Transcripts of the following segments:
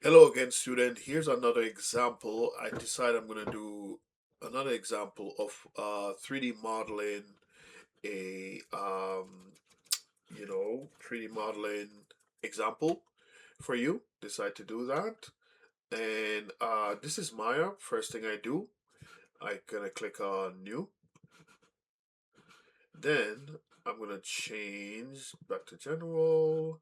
Hello again, student. Here's another example. I decided I'm going to do another example of 3D modeling a 3D modeling example for you. Decide to do that. And this is Maya. First thing I do, I gonna click on new. Then I'm gonna change back to general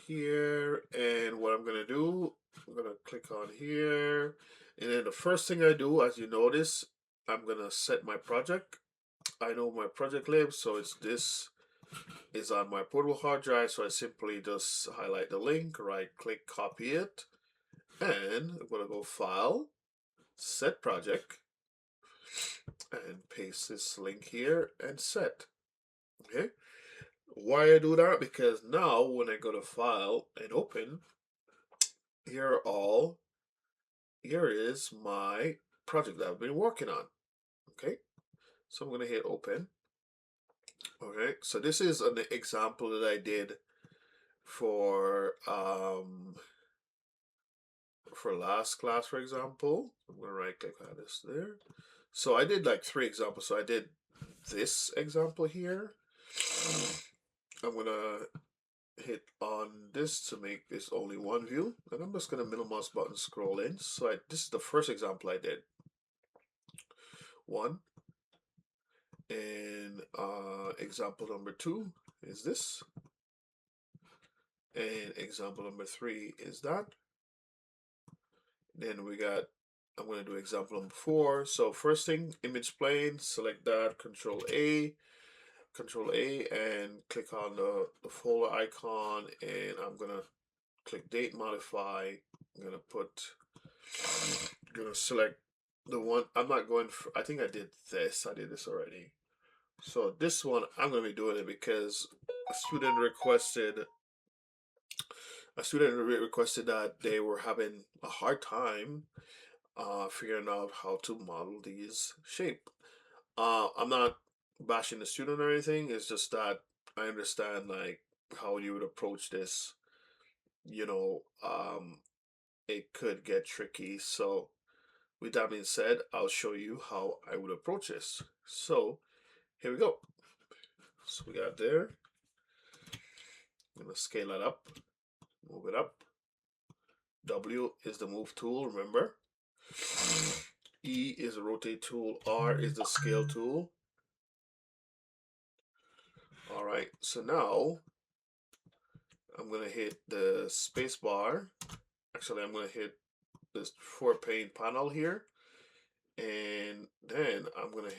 here, and what I'm gonna do, I'm gonna click on here, and then the first thing I do, as you notice, I'm gonna set my project. I know my project lives, so it's this is on my portable hard drive, so I simply just highlight the link, right click, copy it, and I'm gonna go file, set project, and paste this link here and set. Okay, why I do that? Because now when I go to file and open, here are all here is my project that I've been working on. Okay, so I'm gonna hit open. Okay, so this is an example that I did for last class, for example. I'm gonna right click on this there. So I did like 3 examples. So I did this example here. I'm gonna hit on this to make this only one view, and I'm just gonna middle mouse button scroll in. So this is the first example I did. One. And example number 2 is this. And example number 3 is that. Then we got, I'm going to do example number 4. So first thing, image plane, select that, Control A, and click on the folder icon. And I'm going to click date modify. I'm going to select the one. I'm not going for, I think I did this already. So this one, I'm going to be doing it because a student requested that they were having a hard time figuring out how to model these shape. I'm not bashing the student or anything. It's just that I understand like how you would approach this. You know, it could get tricky. So with that being said, I'll show you how I would approach this. So here we go. So we got there. I'm gonna scale that up, move it up. W is the move tool, remember. E is the rotate tool, R is the scale tool. All right, so now I'm gonna hit the space bar. Actually, I'm gonna hit this 4 pane panel here, and then I'm gonna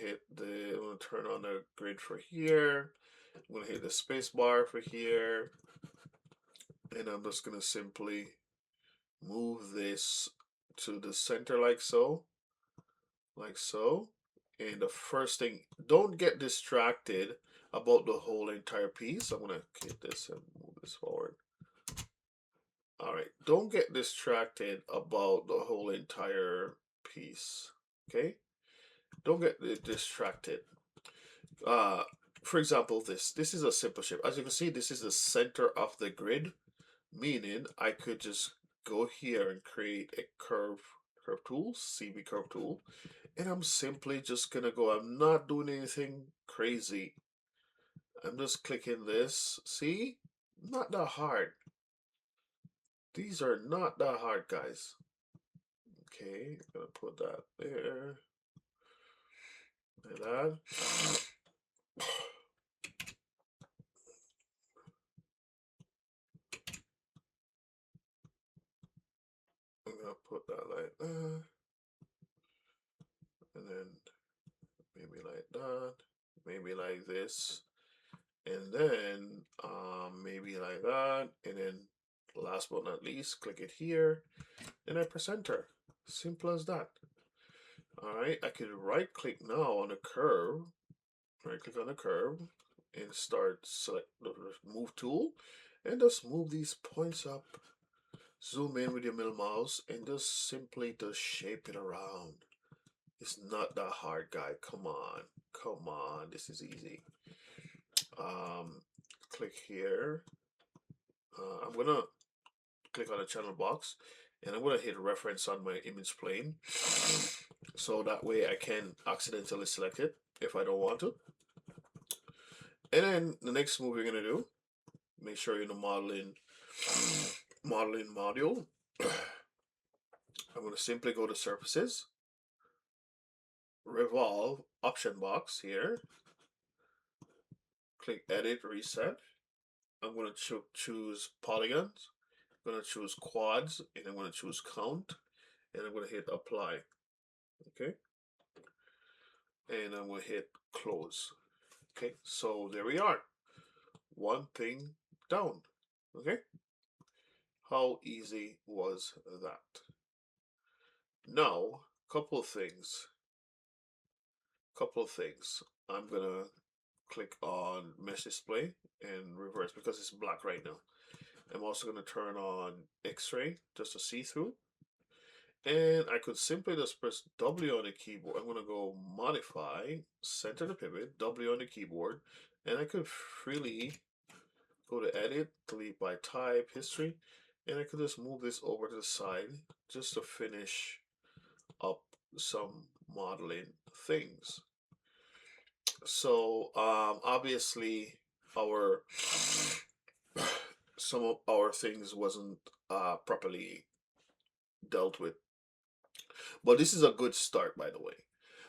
turn on the grid for here. I'm gonna hit the space bar for here, and I'm just gonna simply move this to the center like so. Like so. And the first thing, don't get distracted about the whole entire piece. I'm gonna hit this and move this forward. All right, don't get distracted about the whole entire piece. Okay, don't get distracted. Uh, for example, this is a simple shape. As you can see, this is the center of the grid, meaning I could just go here and create a curve tool, CB curve tool, and I'm simply just gonna go. I'm not doing anything crazy. I'm just clicking this. See? Not that hard. These are not that hard, guys. Okay, I'm gonna put that there. Like that. I'm gonna put that like that. And then maybe like that. Maybe like this. And then maybe like that. And then last but not least, click it here. And I press enter. Simple as that. Alright, I can right click now on the curve. Right click on the curve and select the move tool and just move these points up. Zoom in with your middle mouse and just simply just shape it around. It's not that hard, guy. Come on. Come on. This is easy. Um, click here. I'm gonna click on the channel box And I'm going to hit reference on my image plane. So that way I can accidentally select it if I don't want to. And then the next move you're going to do, make sure you're in the modeling module. I'm going to simply go to surfaces, revolve option box here, click edit reset. I'm going to choose polygons, I'm going to choose quads, and I'm going to choose count, and I'm going to hit apply. Okay, and I'm going to hit close. Okay, so there we are, one thing down. Okay, how easy was that? Now, couple of things. I'm gonna click on mesh display and reverse because it's black right now. I'm also gonna turn on X-ray just to see through. And I could simply just press W on the keyboard. I'm gonna go modify, center the pivot, W on the keyboard, and I could freely go to edit, delete by type, history, and I could just move this over to the side just to finish up some modeling things. So obviously our some of our things wasn't properly dealt with, but this is a good start, by the way.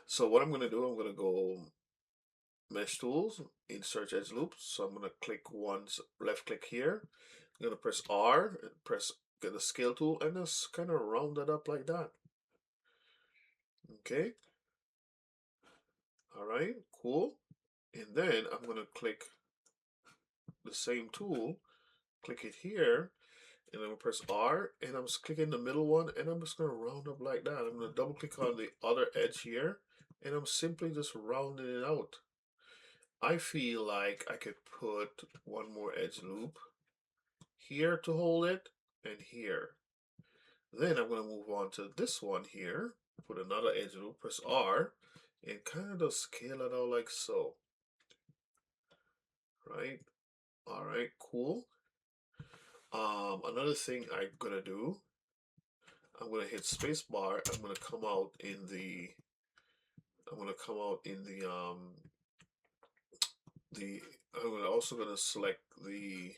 So what I'm going to do, I'm going to go mesh tools, insert edge loops. So I'm going to click once, left click here. I'm going to press R and get the scale tool and just kind of round that up like that. Okay. All right, cool. And then I'm going to click the same tool, click it here, and I'm gonna press R, and I'm just clicking the middle one, and I'm just gonna round up like that. I'm gonna double click on the other edge here, and I'm simply just rounding it out. I feel like I could put one more edge loop here to hold it, and here. Then I'm gonna move on to this one here, put another edge loop, press R, and kind of scale it out like so. Right? All right, cool. Another thing I'm gonna do, I'm gonna hit space bar. I'm gonna come out in the I'm also gonna select the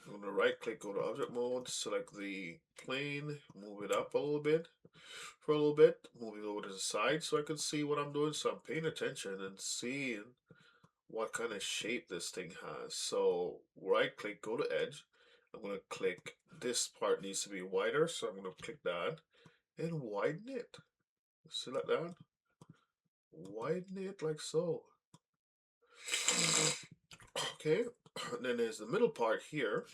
I'm gonna right click, go to object mode, select the plane, move it up a little bit for a little bit, move it over to the side so I can see what I'm doing. So I'm paying attention and seeing what kind of shape this thing has. So right click, go to edge. I'm gonna click this part needs to be wider, so I'm gonna click that and widen it. Select that, widen it like so. Okay, then there's the middle part here.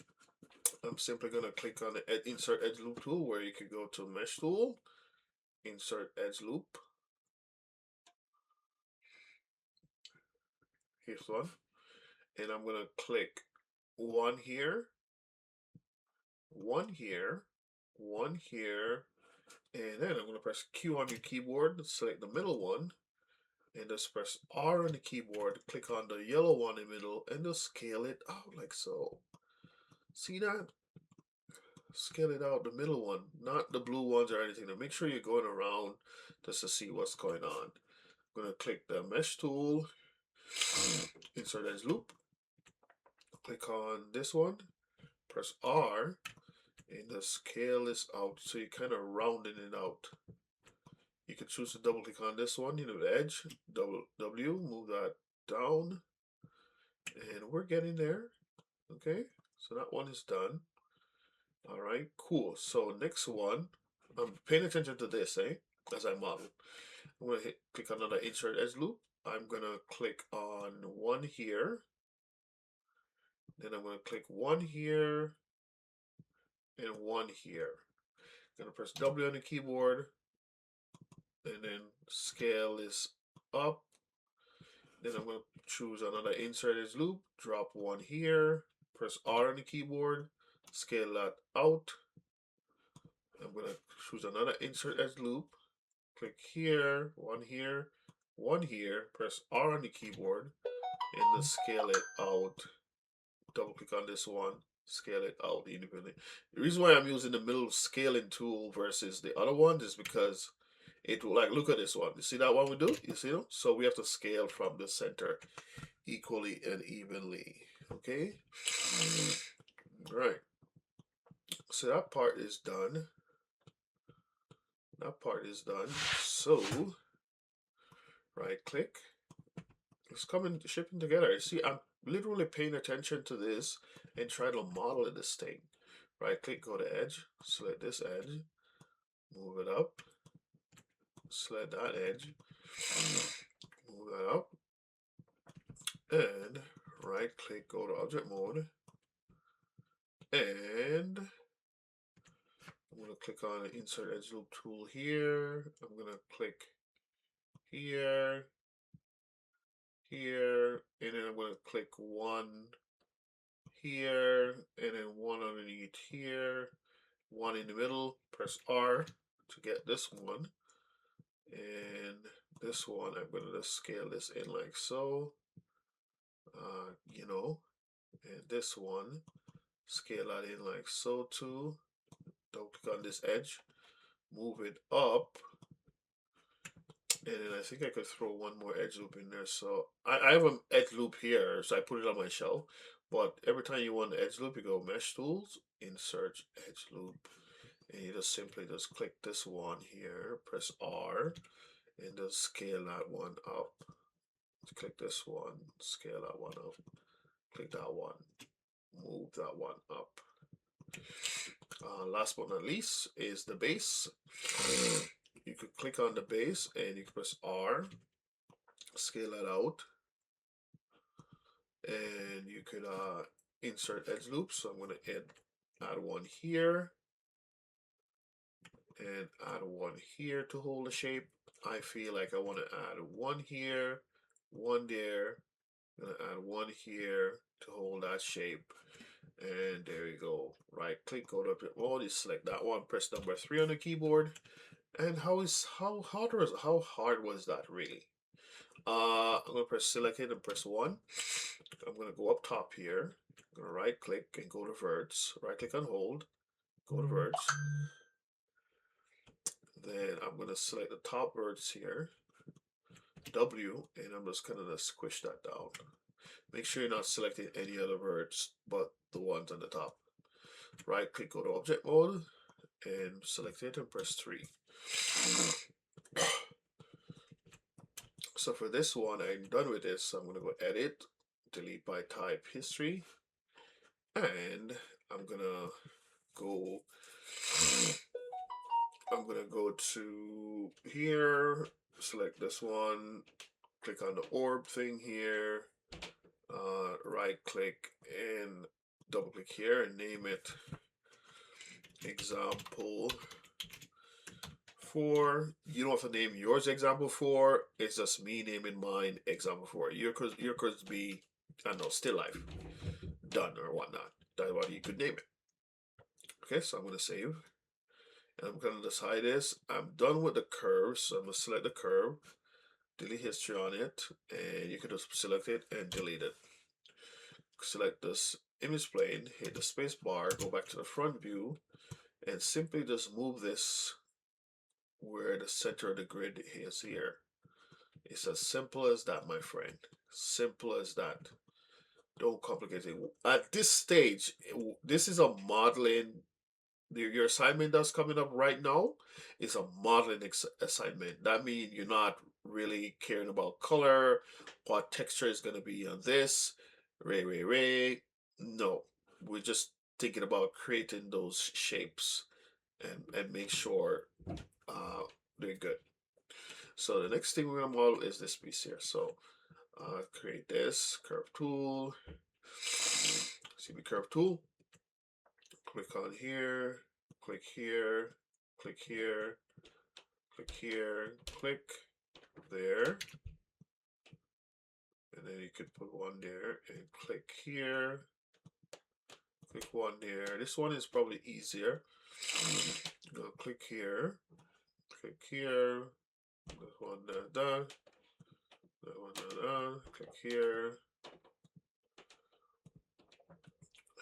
I'm simply going to click on the insert edge loop tool, where you can go to mesh tool, insert edge loop. Here's one. And I'm going to click one here, one here, one here, and then I'm going to press Q on your keyboard, select the middle one, and just press R on the keyboard, click on the yellow one in the middle, and just scale it out like so. See that? Scale it out, the middle one, not the blue ones or anything. Now make sure you're going around just to see what's going on. I'm going to click the mesh tool, insert edge loop, click on this one, press R, and the scale this out so you're kind of rounding it out. You can choose to double click on this one, the edge, double W, move that down, and we're getting there. Okay, so that one is done. All right, cool. So next one, I'm paying attention to this, as I model. I'm gonna click on another insert edge loop. I'm gonna click on one here. Then I'm gonna click one here and one here. I'm gonna press W on the keyboard and then scale this up. Then I'm gonna choose another insert edge loop, drop one here, press R on the keyboard, scale that out. I'm gonna choose another insert edge loop, click here, one here, press R on the keyboard, and then scale it out. Double click on this one, scale it out independently. The reason why I'm using the middle scaling tool versus the other one is because it will, like, look at this one. You see that one we do? You see them? So we have to scale from the center equally and evenly. Okay? Right. So that part is done. That part is done. So right click. It's coming shipping together. You see, I'm literally paying attention to this and try to model this thing. Right click, go to edge, select this edge, move it up, select that edge, move that up, and right click, go to object mode, and I'm going to click on the insert edge loop tool here. I'm going to click here, here, and then I'm going to click one here, and then one underneath here, one in the middle. Press R to get this one, and this one I'm going to just scale this in like so, you know, and this one scale that in like so too. Don't click on this edge, move it up, and then I think I could throw one more edge loop in there. So I have an edge loop here, so I put it on my shelf. But every time you want the edge loop, you go Mesh Tools, Insert Edge Loop, and you just simply just click this one here, press R, and just scale that one up. Click this one, scale that one up. Click that one, move that one up. Last but not least is the base. You could click on the base and you can press R, scale that out, and you could insert edge loops. So I'm going to add one here and add one here to hold the shape. I feel like I want to add one here, one there. I'm going to add one here to hold that shape. And there you go. Right click, go to object mode, you select that one, press number 3 on the keyboard. And how hard was that really? I'm gonna press select it and press 1. I'm gonna go up top here. I'm gonna right click and go to verts. Right click and hold. Go to verts. Then I'm gonna select the top verts here. W, and I'm just gonna squish that down. Make sure you're not selecting any other verts but the ones on the top. Right click, go to object mode, and select it and press 3. So for this one, I'm done with this. So I'm gonna go edit, delete by type history, and I'm gonna go to here, select this one, click on the orb thing here, right click and double click here and name it example 4. You don't have to name yours example 4. It's just me naming mine example 4. Your could be, I don't know, still life, done or whatnot. That's what you could name it. Okay, so I'm gonna save. And I'm gonna decide this. I'm done with the curve, so I'm gonna select the curve, delete history on it, and you can just select it and delete it. Select this image plane, hit the space bar, go back to the front view, and simply just move this where the center of the grid is here. It's as simple as that, my friend. Simple as that. Don't complicate it. At this stage, this is a modeling. Your assignment that's coming up right now is a modeling assignment. That means you're not really caring about color, what texture is going to be on this, ray. No, we're just thinking about creating those shapes and make sure they're good. So the next thing we're gonna model is this piece here. So create this curve tool. See the curve tool. Click on here. Click here. Click here. Click here. Click there. And then you could put one there and click here. Click one there. This one is probably easier. Go click here. Click here. This one done. That one done. Click here.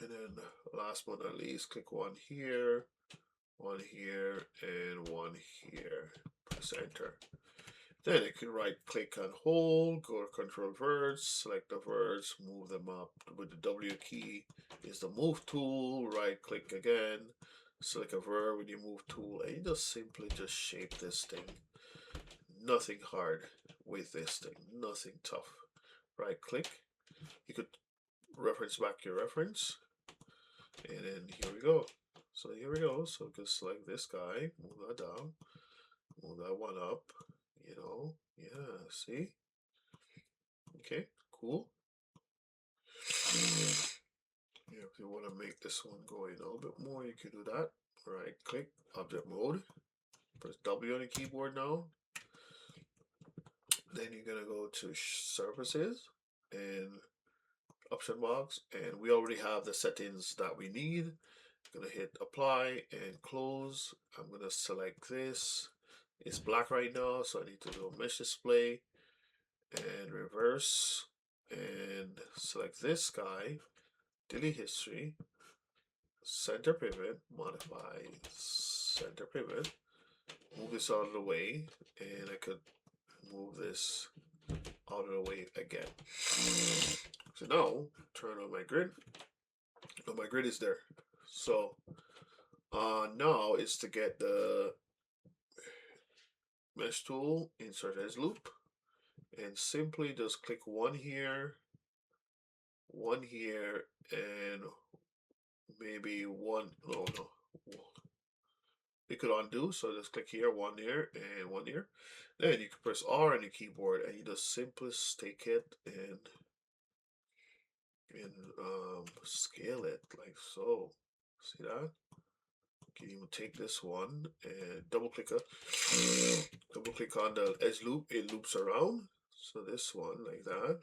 And then last but not least, click one here, and one here. Press enter. Then you can right click and hold, go to control verts, select the verts, move them up with the W key is the move tool, right click again, select a vert with your move tool, and you just simply just shape this thing. Nothing hard with this thing, nothing tough. Right click, you could reference back your reference, and then here we go. So here we go. So we can select this guy, move that down, move that one up, yeah, see? Okay, cool. Yeah, if you want to make this one go in a little bit more, you can do that. Right click, object mode, press W on the keyboard now. Then you're gonna go to surfaces and option box, and we already have the settings that we need. I'm gonna hit apply and close. I'm gonna select this. It's black right now, so I need to do a mesh display and reverse and select this guy, delete history, center pivot, modify center pivot, move this out of the way, and I could move this out of the way again. So now turn on my grid. Oh, my grid is there. So now is to get the mesh tool, insert edge loop, and simply just click one here, and maybe one, no. You could undo, so just click here, one here, and one here. Then you can press R on your keyboard, and you just simply take it and scale it like so. See that? You can even take this one and double click on the edge loop. It loops around. So this one like that.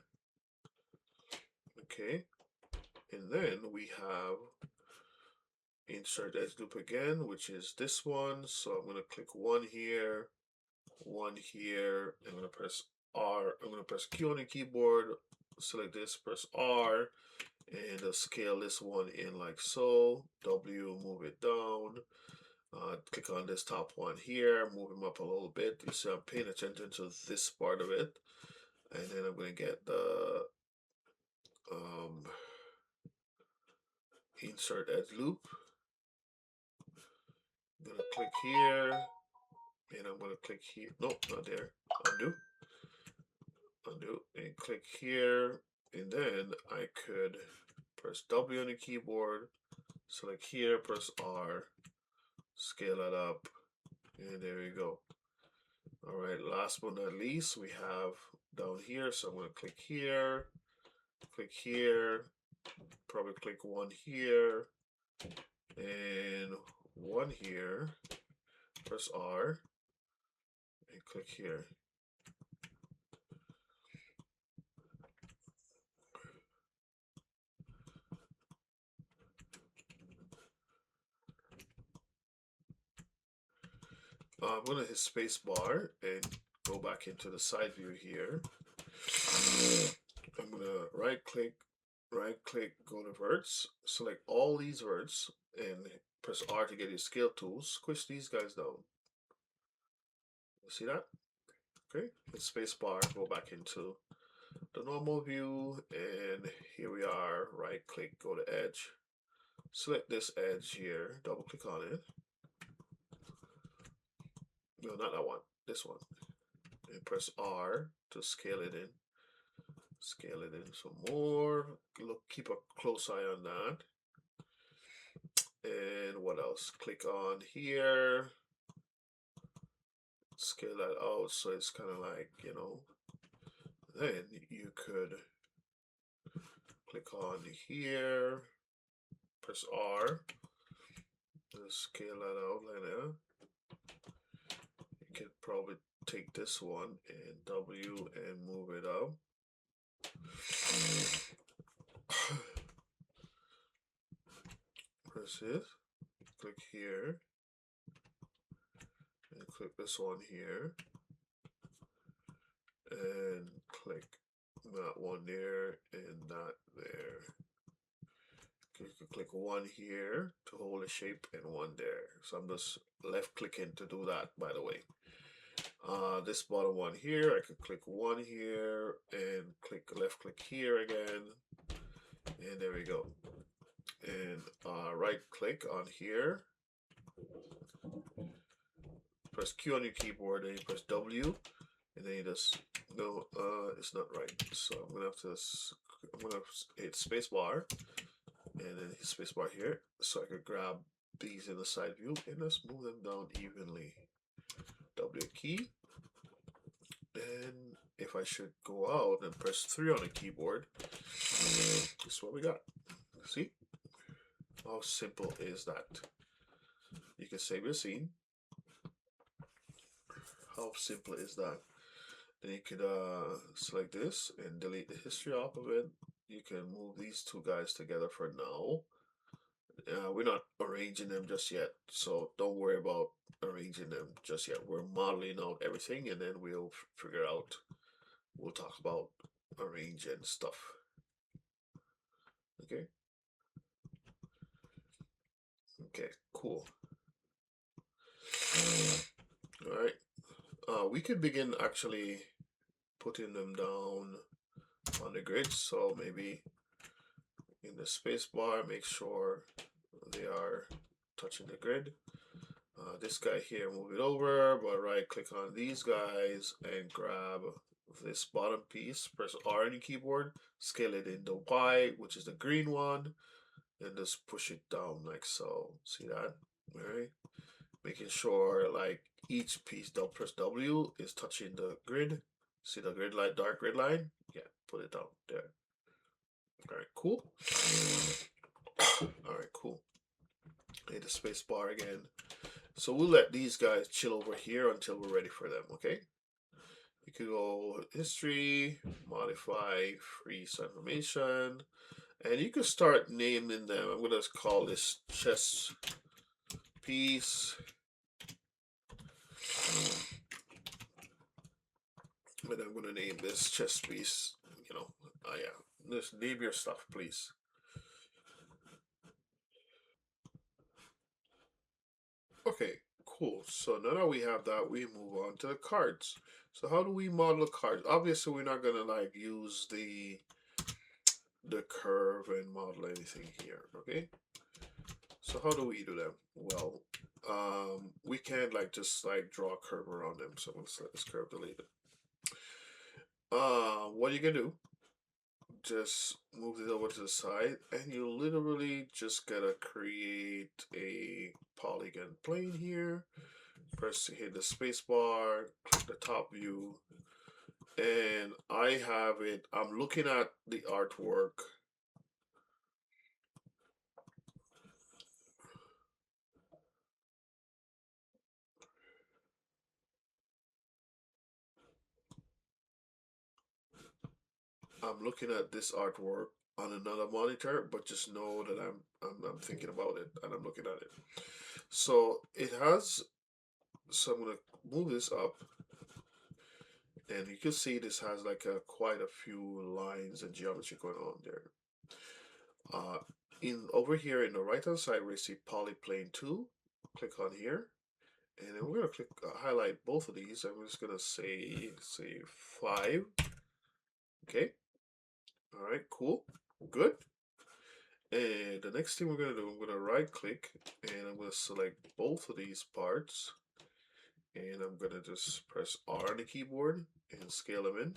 Okay, and then we have insert edge loop again, which is this one. So I'm gonna click one here. I'm gonna press R. I'm gonna press Q on the keyboard. Select this. Press R. And scale this one in like so. W, move it down. Click on this top one here, move him up a little bit. You see I'm paying attention to this part of it. And then I'm going to get the insert edge loop. I'm going to click here, and I'm going to click here. Nope, not there. Undo, and click here. And then I could press W on the keyboard, select here, press R, scale it up, and there we go. All right, last but not least, we have down here. So I'm going to click here, probably click one here, and one here. Press R, and click here. I'm going to hit space bar and go back into the side view here. I'm going to right click, go to verts, select all these verts, and press R to get your scale tools. Squish these guys down. See that? Okay, hit space bar, go back into the normal view, and here we are. Right click, go to edge, select this edge here, double click on it. No, not that one, this one, and press R to scale it in. Some more. Look, keep a close eye on that. And what else? Click on here, scale that out so it's kind of like, then you could click on here, press R, and scale that out like that. You could probably take this one and W and move it up. Press it, click here, and click this one here, and click that one there and that there. you can click one here to hold a shape and one there. So I'm just left clicking to do that, by the way. This bottom one here, I can click one here and click left click here again. And there we go. And right click on here. Press Q on your keyboard, and you press W, and then you just no, it's not right. So I'm gonna hit spacebar, and then hit spacebar here, so I can grab these in the side view and just move them down evenly. W key, and if I should go out and press 3 on the keyboard, this is what we got. See? How simple is that? You can save your scene. How simple is that? Then you could select this and delete the history off of it. You can move these two guys together for now. We're not arranging them just yet, so don't worry about arranging them just yet. We're modeling out everything, and then we'll figure out, we'll talk about arranging stuff. Okay. Okay, cool. All right. We could begin actually putting them down on the grid. So maybe in the space bar, make sure they are touching the grid. This guy here, move it over, but right click on these guys and grab this bottom piece, press R on your keyboard, scale it into Y, which is the green one, and just push it down like so. See that? All right. Making sure like each piece, press W, is touching the grid. See the grid line, dark grid line? Yeah, put it down there. All right, cool. All right, cool. Hit the space bar again. So we'll let these guys chill over here until we're ready for them, okay? You could go history, modify, freeze information, and you can start naming them. I'm gonna call this chess piece. And I'm gonna name this chess piece, you know, yeah, just name your stuff, please. Okay, cool. So now that we have that, we move on to the cards. So how do we model cards? Obviously, we're not gonna like use the curve and model anything here, okay? So how do we do them? Well, we can't like just like draw a curve around them. So I'm gonna select this curve, delete it. What are you gonna do? Just move it over to the side, and you literally just gotta create a polygon plane here. Press hit the space bar, click the top view, and I have it. I'm looking at the artwork. I'm looking at this artwork on another monitor, but just know that I'm thinking about it and I'm looking at it. So it has. So I'm gonna move this up, and you can see this has like quite a few lines and geometry going on there. In over here in the right hand side, we see polyplane 2. Click on here, and then we're gonna click highlight both of these. I'm just gonna say 5. Okay. All right. Cool. Good. And the next thing we're gonna do, I'm gonna right click and I'm gonna select both of these parts, and I'm gonna just press R on the keyboard and scale them in.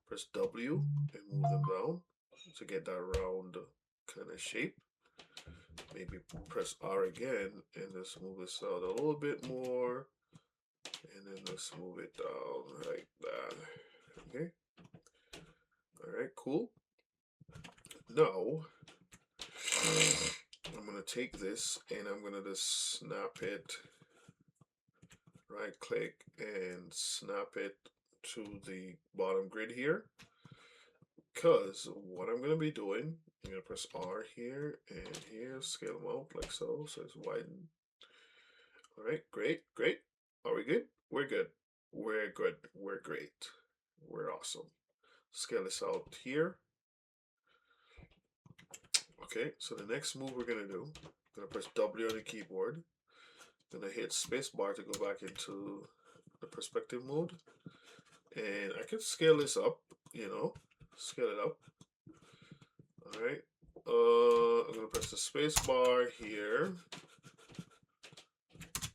Press W and move them down to get that round kind of shape. Maybe press R again and just move this out a little bit more, and then let's move it down like that. Okay. All right, cool. Now I'm gonna take this and I'm gonna just snap it, right click and snap it to the bottom grid here, because what I'm gonna be doing, I'm gonna press R here and here, scale them out like so, so it's widen. All right, great, great. Are we good? We're good. We're good. We're great. We're awesome. Scale this out here. Okay, so the next move we're gonna do, I'm gonna press W on the keyboard. Gonna hit spacebar to go back into the perspective mode. And I can scale this up, scale it up. All right. I'm gonna press the space bar here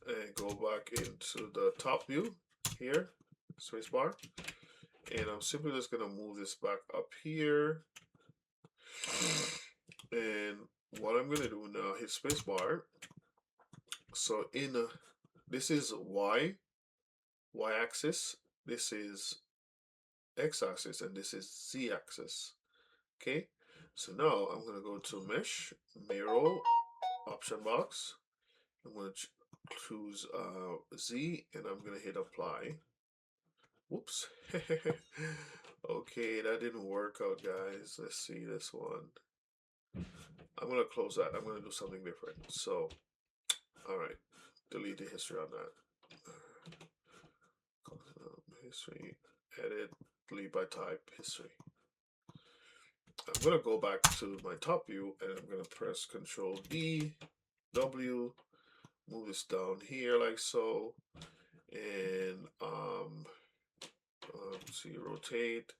and go back into the top view here, space bar. And I'm simply just gonna move this back up here. And what I'm gonna do now, hit space bar. So this is y-axis, this is x-axis, and this is z-axis. Okay, so now I'm gonna go to mesh, mirror, option box. I'm gonna choose Z, and I'm gonna hit apply. Whoops. Okay, that didn't work out, guys. Let's see this one. I'm gonna close that. I'm gonna do something different. So, all right, delete the history on that. History, edit, delete by type, history. I'm gonna go back to my top view, and I'm gonna press Control D, W, move this down here like so, and see, rotate.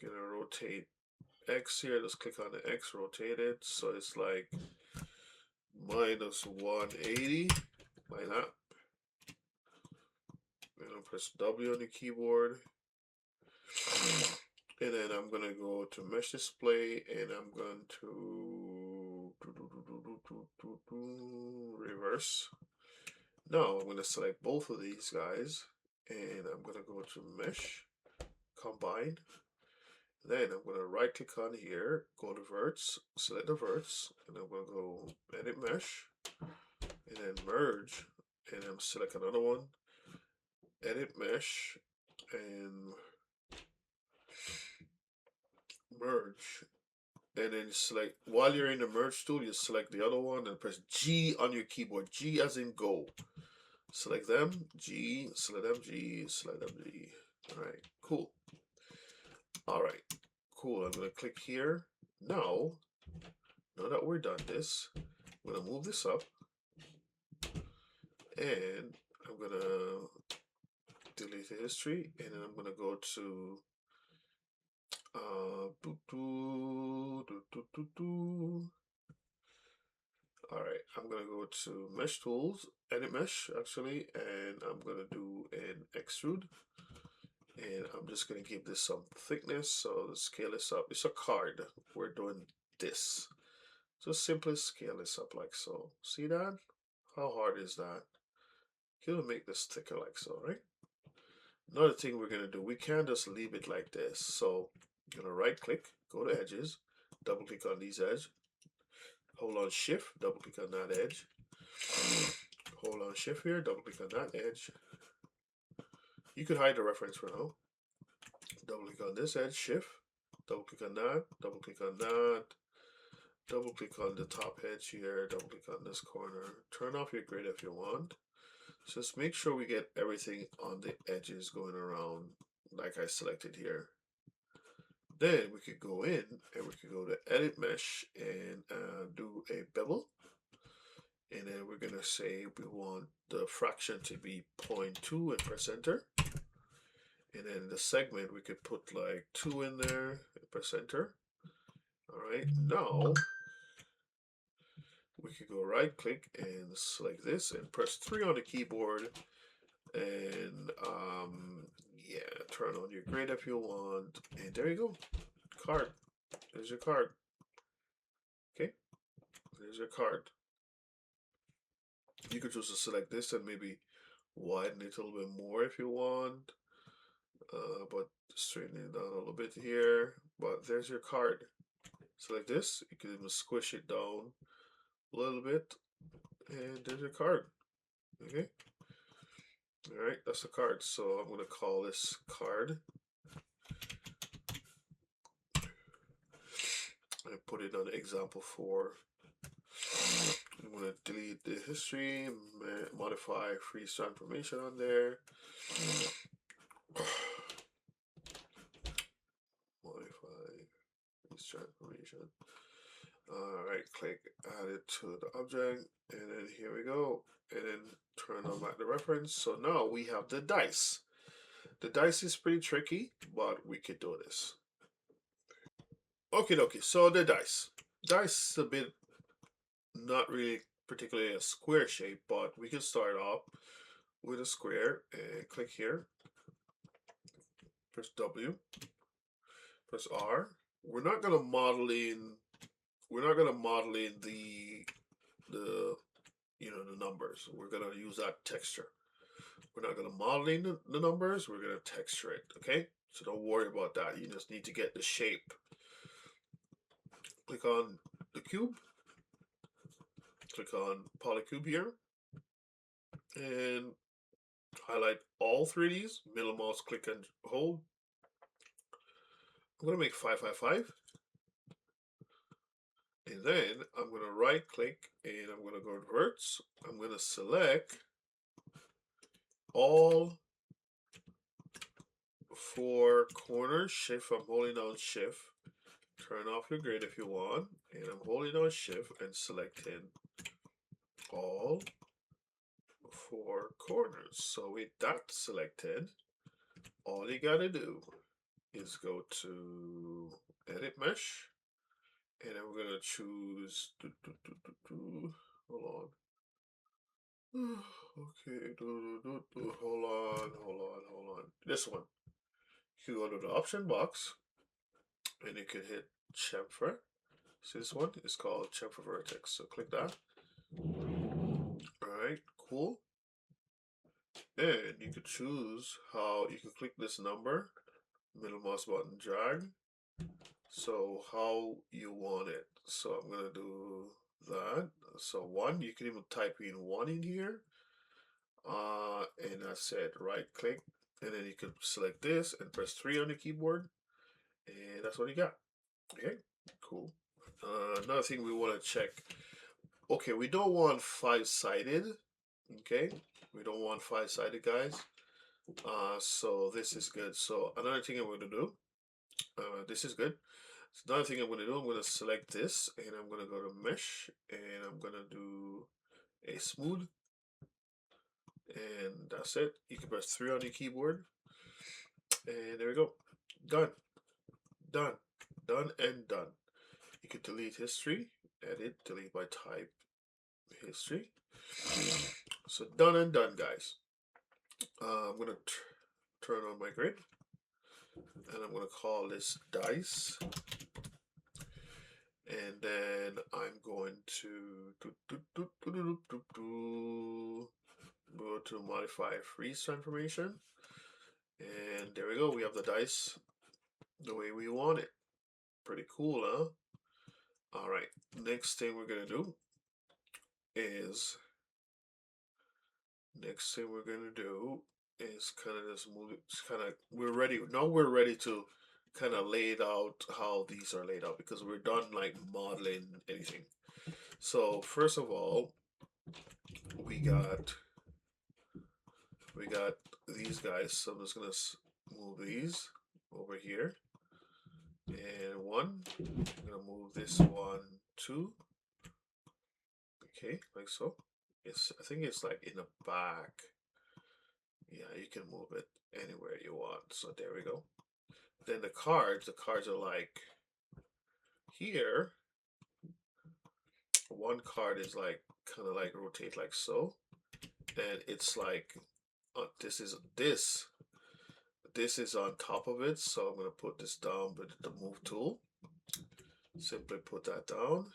Gonna rotate X here. Let's click on the X, rotate it so it's like minus 180, like that. And I'll press W on the keyboard, and then I'm gonna go to mesh display, and I'm going to reverse. Now I'm gonna select both of these guys, and I'm gonna go to mesh, combine. Then I'm going to right click on here, go to verts, select the verts, and I'm going to go edit mesh, and then merge, and then select another one, edit mesh, and merge. And then select, while you're in the merge tool, you select the other one and press G on your keyboard, G as in go. Select them, G, select them, G, select them, G. All right, cool. All right, cool. I'm going to click here. Now that we're done this, I'm going to move this up, and I'm going to delete the history, and then I'm going to go to all right, I'm going to go to mesh tools, edit mesh actually, and I'm going to do an extrude, and I'm just going to give this some thickness. So let's scale this up. It's a card. We're doing this. Just simply scale this up like so. See that? How hard is that? He'll make this thicker like so, right? Another thing we're gonna do, we can't just leave it like this. So I'm gonna right click, go to edges, double click on these edges, hold on shift, double click on that edge, hold on shift here, double click on that edge. You could hide the reference for now. Double click on this edge, shift, double click on that, double click on that, double click on the top edge here, double click on this corner. Turn off your grid if you want. Just make sure we get everything on the edges going around like I selected here. Then we could go in and we could go to edit mesh and do a bevel. And then we're gonna say we want the fraction to be 0.2 and press enter. And then the segment we could put like 2 in there and press enter. All right, now we could go right click and select this and press 3 on the keyboard, and yeah, turn on your grid if you want, and there you go. Card. There's your card. Okay, there's your card. You could choose to select this and maybe widen it a little bit more if you want, but straighten it down a little bit here. But there's your card. Select this. You can even squish it down a little bit, and there's your card. Okay. All right, that's the card. So I'm going to call this card. I put it on example 4. I'm going to delete the history, modify freeze transformation on there. Modify freeze transformation. All right, click add it to the object, and then here we go, and then turn on back the reference. So now we have the dice. The dice is pretty tricky, but we could do this. Okay, so the dice. Dice is a bit not really particularly a square shape, but we can start off with a square and click here. Press W. Press R. We're not gonna model in. We're not gonna model in the the numbers. We're gonna use that texture. We're not gonna model in the numbers. We're gonna texture it. Okay. So don't worry about that. You just need to get the shape. Click on the cube. Click on polycube here, and highlight all three of these. Middle mouse click and hold. I'm gonna make 555. And then I'm going to right click and I'm going to go to verts. I'm going to select all four corners. Shift, I'm holding down shift. Turn off your grid if you want. And I'm holding down shift and selecting all four corners. So with that selected, all you got to do is go to edit mesh. And I'm going to choose, hold on. Okay, hold on. This one. You go to the option box, and you can hit chamfer. See this one? It's called chamfer vertex. So click that. All right, cool. And you can choose how you can click this number, middle mouse button, drag. So how you want it. So I'm gonna do that. So 1, you can even type in 1 in here. And I said right click, and then you can select this and press 3 on the keyboard, and that's what you got. Okay, cool. Another thing we want to check. Okay, we don't want 5-sided. Okay, we don't want 5-sided, guys. So this is good. So another thing I'm going to do. This is good. So another thing I'm going to do. I'm going to select this, and I'm going to go to mesh, and I'm going to do a smooth. And that's it. You can press 3 on your keyboard. And there we go. Done. Done. Done and done. You can delete history. Edit. Delete by type. History. So done and done, guys. I'm going to turn on my grid. And I'm going to call this dice. And then I'm going to go to modify freeze transformation. And there we go. We have the dice the way we want it. Pretty cool, huh? All right. Next thing we're going to do is kind of just move it. Kind of we're ready. Now we're ready to kind of lay it out how these are laid out because we're done like modeling anything. So first of all, we got these guys. So I'm just gonna move these over here, and 1. I'm gonna move this 1, 2. Okay, like so. I think it's like in the back. Yeah, you can move it anywhere you want. So there we go. Then the cards are like here. One card is like kind of like rotate like so, and it's like this is on top of it. So I'm gonna put this down with the move tool. Simply put that down,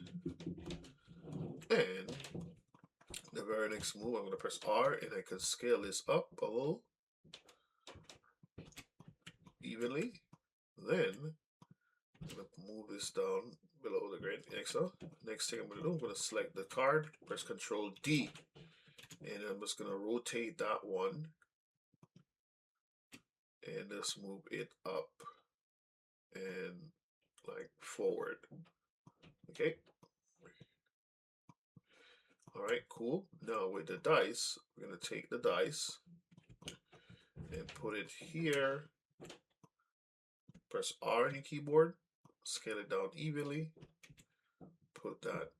and the very next move I'm gonna press R, and I can scale this up a little evenly. Then I'm gonna move this down below the grid. Next thing I'm gonna do, I'm gonna select the card, press Control D, and I'm just gonna rotate that one and just move it up and like forward. Okay. All right, cool. Now with the dice, we're gonna take the dice and put it here. Press R on your keyboard, scale it down evenly, put that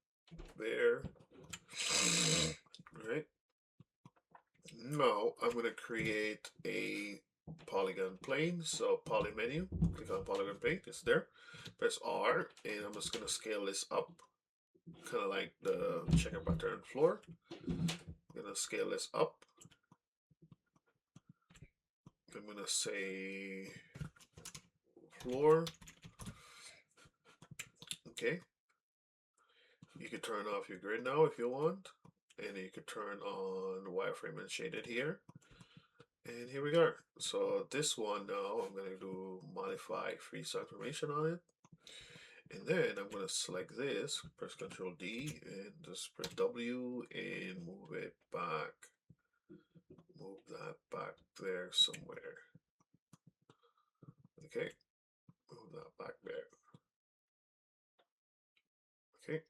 there. All right. Now I'm going to create a polygon plane. So poly menu, click on polygon plane, it's there. Press R, and I'm just going to scale this up, kind of like the checker pattern floor. I'm going to scale this up. I'm going to say floor. Okay. You can turn off your grid now if you want. And you can turn on wireframe and shaded here. And here we go. So this one now, I'm going to do modify freeze information on it. And then I'm going to select this, press Ctrl D, and just press W and move it back. Move that back there somewhere. Okay, move that back there. Okay,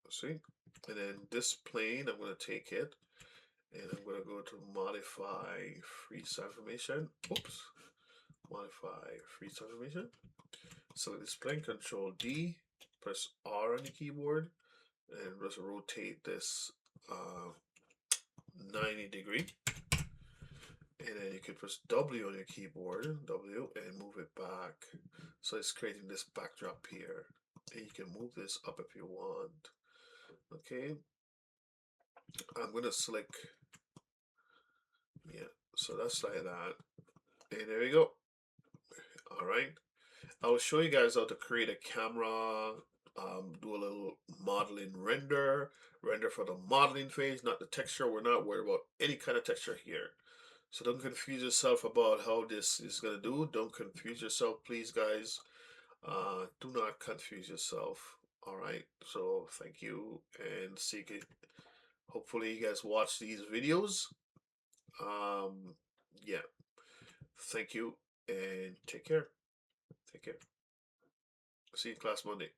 see? And then this plane, I'm going to take it, and I'm going to go to modify freeze information. Oops. Modify freeze transformation. Select this plane, Control D, press R on the keyboard, and just rotate this 90-degree. And then you can press W on your keyboard, W, and move it back. So it's creating this backdrop here. And you can move this up if you want. Okay. I'm going to select, yeah, so that's like that. And there we go. All right. I will show you guys how to create a camera, do a little modeling render for the modeling phase, not the texture. We're not worried about any kind of texture here. So don't confuse yourself about how this is going to do. Don't confuse yourself, please, guys. Do not confuse yourself. All right. So thank you, and see you. Hopefully you guys watch these videos. Yeah. Thank you, and take care. Take care. See you class Monday.